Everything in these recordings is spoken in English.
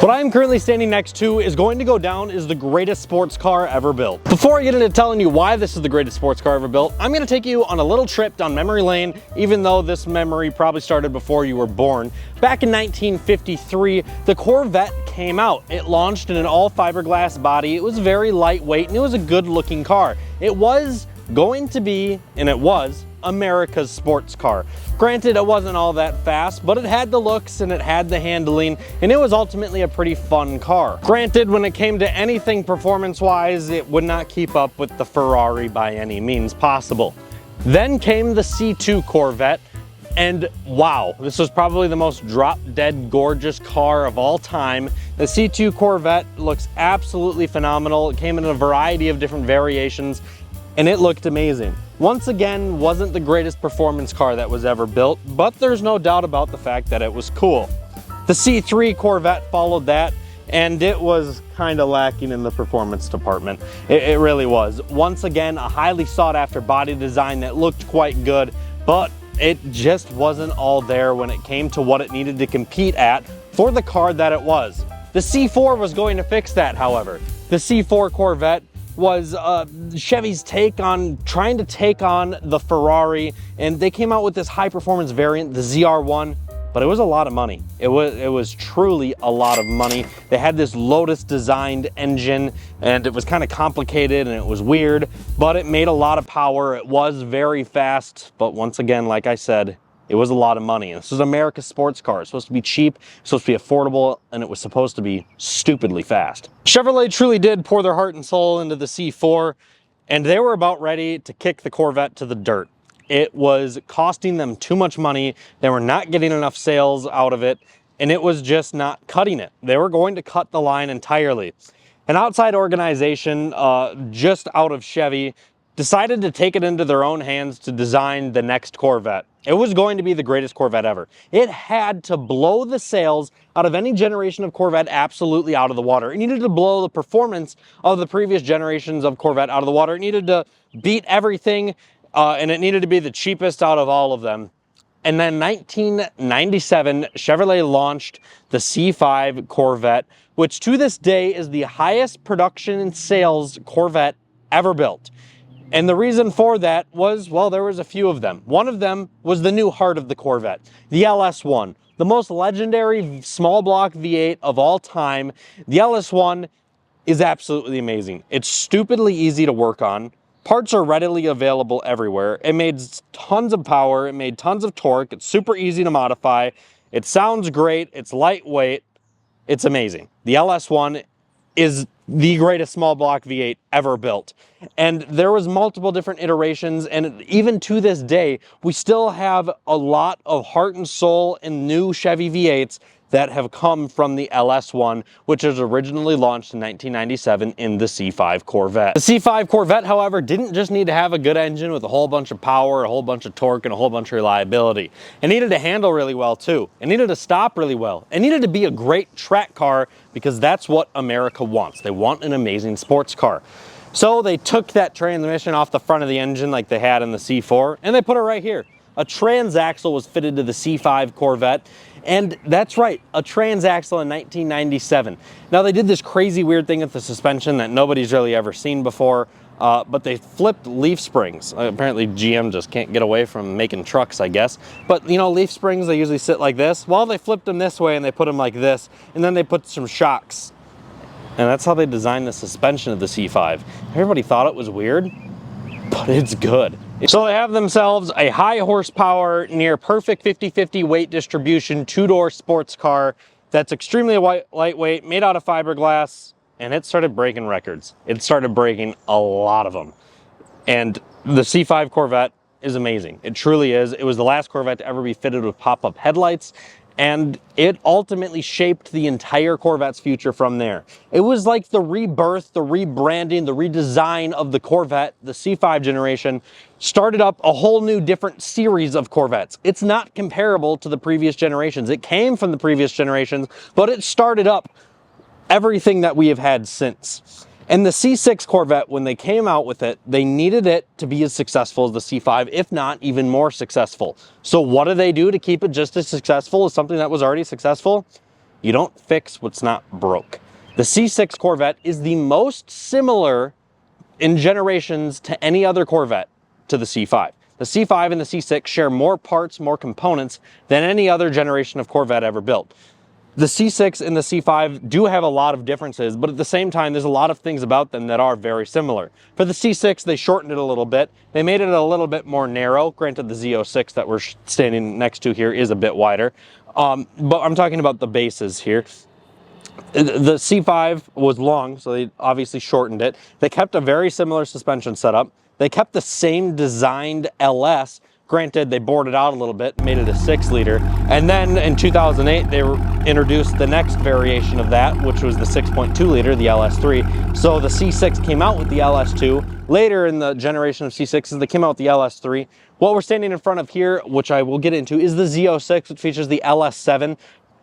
What I'm currently standing next to is going to go down as the greatest sports car ever built. Before I get into telling you why this is the greatest sports car ever built, I'm going to take you on a little trip down memory lane, even though this memory probably started before you were born. Back in 1953, the Corvette came out. It launched in an all fiberglass body. It was very lightweight and it was a good looking car. It was going to be, and it was, America's sports car. Granted, it wasn't all that fast, but it had the looks and it had the handling, and it was ultimately a pretty fun car. Granted, when it came to anything performance-wise, it would not keep up with the Ferrari by any means possible. Then came the C2 Corvette, and wow, this was probably the most drop-dead gorgeous car of all time. The C2 Corvette looks absolutely phenomenal. It came in a variety of different variations, and it looked amazing. Once again, wasn't the greatest performance car that was ever built, but there's no doubt about the fact that it was cool. The C3 Corvette followed that, and it was kind of lacking in the performance department. It really was. Once again, a highly sought after body design that looked quite good, but it just wasn't all there when it came to what it needed to compete at for the car that it was. The C4 was going to fix that, however. The C4 Corvette was Chevy's take on trying to take on the Ferrari, and they came out with this high performance variant, the ZR1, but it was a lot of money. It was truly a lot of money. They had this Lotus designed engine, and it was kind of complicated and it was weird, but it made a lot of power. It was very fast, but once again, like I said, it was a lot of money. This was America's sports car. It's supposed to be cheap, supposed to be affordable, and it was supposed to be stupidly fast. Chevrolet truly did pour their heart and soul into the C4, and they were about ready to kick the Corvette to the dirt. It was costing them too much money. They were not getting enough sales out of it, and it was just not cutting it. They were going to cut the line entirely. An outside organization just out of Chevy decided to take it into their own hands to design the next Corvette. It was going to be the greatest Corvette ever. It had to blow the sales out of any generation of Corvette absolutely out of the water. It needed to blow the performance of the previous generations of Corvette out of the water. It needed to beat everything, and it needed to be the cheapest out of all of them. And then 1997, Chevrolet launched the C5 Corvette, which to this day is the highest production and sales Corvette ever built. And the reason for that was, well, there was a few of them. One of them was the new heart of the Corvette, the LS1, the most legendary small block V8 of all time. The LS1 is absolutely amazing. It's stupidly easy to work on. Parts are readily available everywhere. It made tons of power. It made tons of torque. It's super easy to modify. It sounds great. It's lightweight. It's amazing. The LS1 is the greatest small block V8 ever built. And there was multiple different iterations, and even to this day, we still have a lot of heart and soul in new Chevy V8s that have come from the LS1, which was originally launched in 1997 in the C5 Corvette. The C5 Corvette, however, didn't just need to have a good engine with a whole bunch of power, a whole bunch of torque, and a whole bunch of reliability. It needed to handle really well too. It needed to stop really well. It needed to be a great track car, because that's what America wants. They want an amazing sports car. So they took that transmission off the front of the engine like they had in the C4, and they put it right here. A transaxle was fitted to the C5 Corvette, and that's right, a transaxle in 1997. Now they did this crazy weird thing with the suspension that nobody's really ever seen before, but they flipped leaf springs. Apparently GM just can't get away from making trucks, I guess. But you know, leaf springs, they usually sit like this. Well, they flipped them this way and they put them like this, and then they put some shocks. And that's how they designed the suspension of the C5. Everybody thought it was weird, but it's good. So they have themselves a high horsepower, near perfect 50-50 weight distribution, two-door sports car that's extremely lightweight, made out of fiberglass, and it started breaking records. It started breaking a lot of them. And the C5 Corvette is amazing. It truly is. It was the last Corvette to ever be fitted with pop-up headlights, and it ultimately shaped the entire Corvette's future from there. It was like the rebirth, the rebranding, the redesign of the Corvette. The C5 generation started up a whole new different series of Corvettes. It's not comparable to the previous generations. It came from the previous generations, but it started up everything that we have had since. And the C6 Corvette, when they came out with it, they needed it to be as successful as the C5, if not even more successful. So what do they do to keep it just as successful as something that was already successful? You don't fix what's not broke. The C6 Corvette is the most similar in generations to any other Corvette to the C5. The C5 and the C6 share more parts, more components than any other generation of Corvette ever built. The C6 and the C5 do have a lot of differences, but at the same time, there's a lot of things about them that are very similar. For the C6, they shortened it a little bit. They made it a little bit more narrow. Granted, the Z06 that we're standing next to here is a bit wider, but I'm talking about the bases here. The C5 was long, so they obviously shortened it. They kept a very similar suspension setup. They kept the same designed LS. Granted, they bored it out a little bit, made it a 6-liter. And then in 2008, they introduced the next variation of that, which was the 6.2-liter, the LS3. So the C6 came out with the LS2. Later in the generation of C6s, they came out with the LS3. What we're standing in front of here, which I will get into, is the Z06, which features the LS7.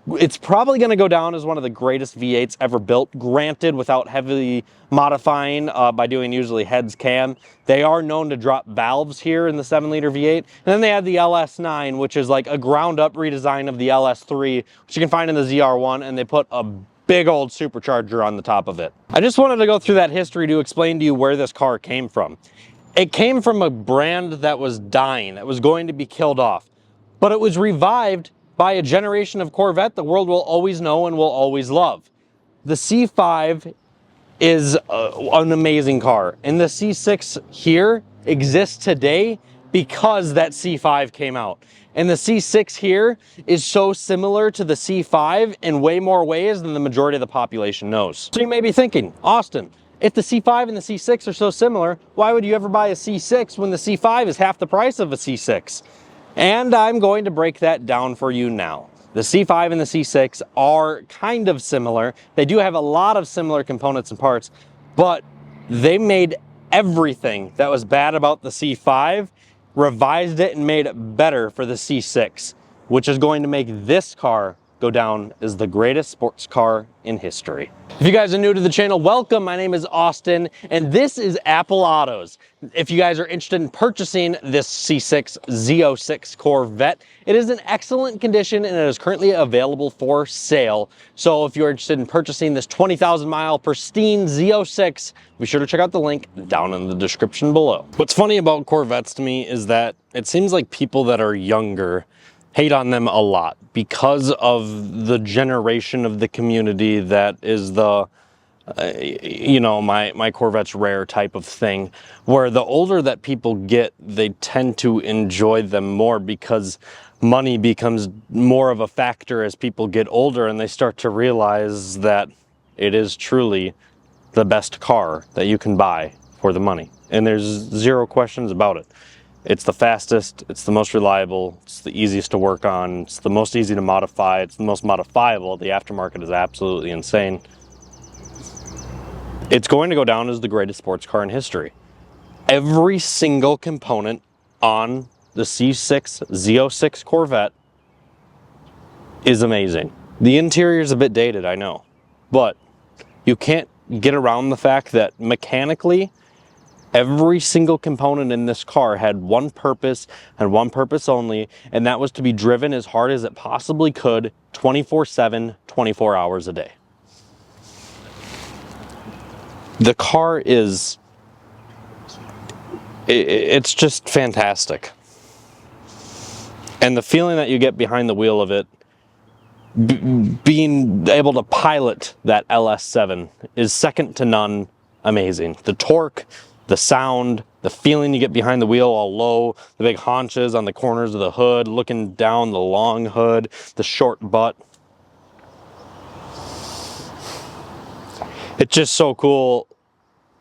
It's probably going to go down as one of the greatest V8s ever built, granted without heavily modifying by doing usually heads cam. They are known to drop valves here in the 7-liter V8. And then they had the LS9, which is like a ground-up redesign of the LS3, which you can find in the ZR1, and they put a big old supercharger on the top of it. I just wanted to go through that history to explain to you where this car came from. It came from a brand that was dying, that was going to be killed off, but it was revived by a generation of Corvette the world will always know and will always love. The C5 is an amazing car, and the C6 here exists today because that C5 came out. And the C6 here is so similar to the C5 in way more ways than the majority of the population knows. So you may be thinking, Austin, if the C5 and the C6 are so similar, why would you ever buy a C6 when the C5 is half the price of a C6? And I'm going to break that down for you now. The C5 and the C6 are kind of similar. They do have a lot of similar components and parts, but they made everything that was bad about the C5, revised it and made it better for the C6, which is going to make this car go down as the greatest sports car in history. If you guys are new to the channel, welcome. My name is Austin, and this is Apple Autos. If you guys are interested in purchasing this C6 Z06 Corvette, it is in excellent condition and it is currently available for sale. So if you're interested in purchasing this 20,000 mile pristine Z06, be sure to check out the link down in the description below. What's funny about Corvettes to me is that it seems like people that are younger hate on them a lot because of the generation of the community that is the, you know, my Corvette's rare type of thing, where the older that people get, they tend to enjoy them more because money becomes more of a factor as people get older and they start to realize that it is truly the best car that you can buy for the money. And there's zero questions about it. It's the fastest, it's the most reliable, it's the easiest to work on, it's the most easy to modify, it's the most modifiable. The aftermarket is absolutely insane. It's going to go down as the greatest sports car in history. Every single component on the C6 Z06 Corvette is amazing. The interior is a bit dated, I know, but you can't get around the fact that mechanically, every single component in this car had one purpose and one purpose only, and that was to be driven as hard as it possibly could, 24/7, 24 hours a day. The car is, it's just fantastic. And the feeling that you get behind the wheel of it, being able to pilot that LS7 is second to none amazing. The torque, the sound, the feeling you get behind the wheel all low, the big haunches on the corners of the hood, looking down the long hood, the short butt. It's just so cool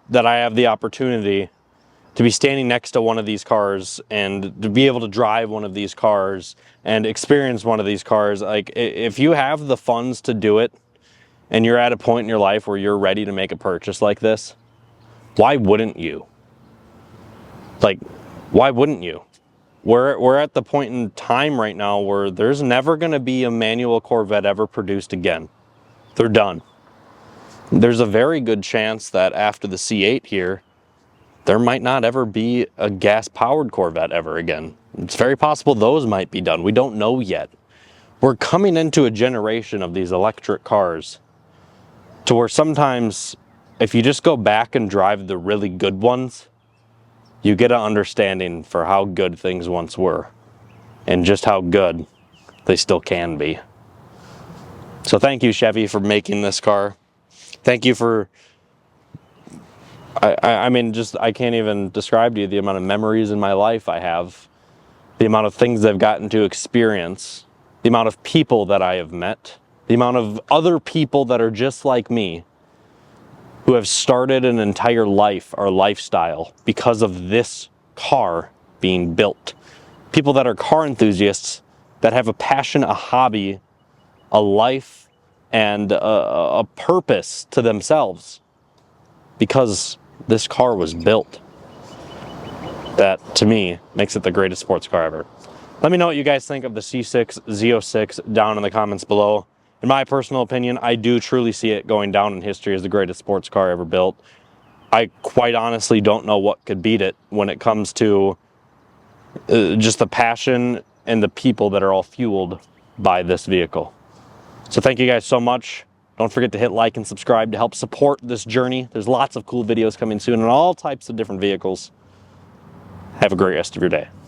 that I have the opportunity to be standing next to one of these cars and to be able to drive one of these cars and experience one of these cars. Like, if you have the funds to do it and you're at a point in your life where you're ready to make a purchase like this, why wouldn't you? Like, why wouldn't you? We're at the point in time right now where there's never going to be a manual Corvette ever produced again. They're done. There's a very good chance that after the C8 here, there might not ever be a gas-powered Corvette ever again. It's very possible those might be done. We don't know yet. we're coming into a generation of these electric cars to where sometimes if you just go back and drive the really good ones, you get an understanding for how good things once were and just how good they still can be. So thank you, Chevy, for making this car. Thank you for, I mean, just, I can't even describe to you the amount of memories in my life I have, the amount of things I've gotten to experience, the amount of people that I have met, the amount of other people that are just like me who have started an entire life or lifestyle because of this car being built. People that are car enthusiasts that have a passion, a hobby, a life, and a purpose to themselves because this car was built. That, to me, makes it the greatest sports car ever. Let me know what you guys think of the C6 Z06 down in the comments below. In my personal opinion, I do truly see it going down in history as the greatest sports car ever built. I quite honestly don't know what could beat it when it comes to just the passion and the people that are all fueled by this vehicle. So thank you guys so much. Don't forget to hit like and subscribe to help support this journey. There's lots of cool videos coming soon on all types of different vehicles. Have a great rest of your day.